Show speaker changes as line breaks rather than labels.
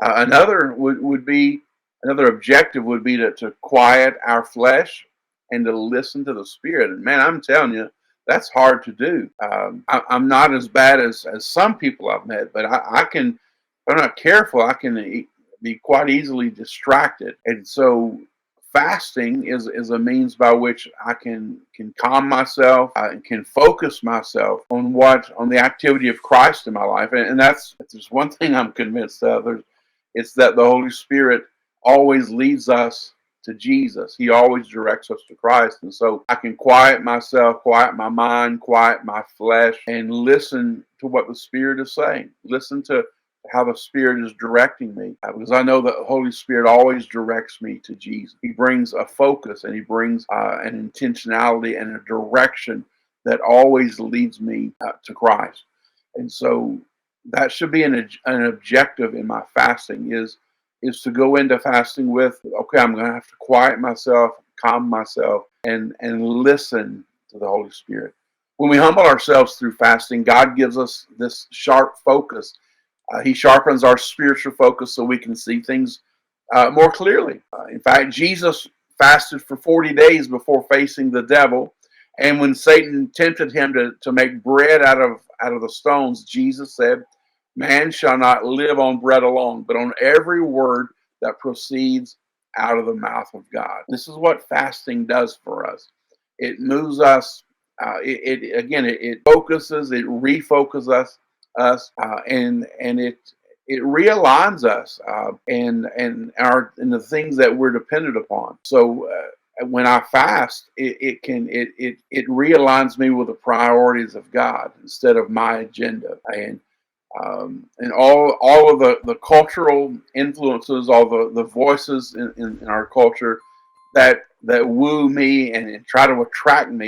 Another objective would be to quiet our flesh and to listen to the Spirit. And man, I'm telling you, that's hard to do. I'm not as bad as some people I've met, but I can, if I'm not careful, I can be quite easily distracted. And so fasting is a means by which I can calm myself and can focus myself on the activity of Christ in my life. And that's just one thing I'm convinced of. It's that the Holy Spirit always leads us to Jesus. He always directs us to Christ. And so I can quiet myself, quiet my mind, quiet my flesh, and listen to what the Spirit is saying. Listen to how the Spirit is directing me. Because I know that the Holy Spirit always directs me to Jesus. He brings a focus and He brings an intentionality and a direction that always leads me to Christ. And so that should be an objective in my fasting is to go into fasting with, okay, I'm going to have to quiet myself, calm myself, and listen to the Holy Spirit. When we humble ourselves through fasting, God gives us this sharp focus. He sharpens our spiritual focus so we can see things more clearly. In fact, Jesus fasted for 40 days before facing the devil. And when Satan tempted him to make bread out of the stones, Jesus said, "Man shall not live on bread alone, but on every word that proceeds out of the mouth of God." This is what fasting does for us. It moves us. It focuses. It refocuses and it realigns us and the things that we're dependent upon. So when I fast, it realigns me with the priorities of God instead of my agenda. And all of the cultural influences, all the voices in our culture that woo me and try to attract me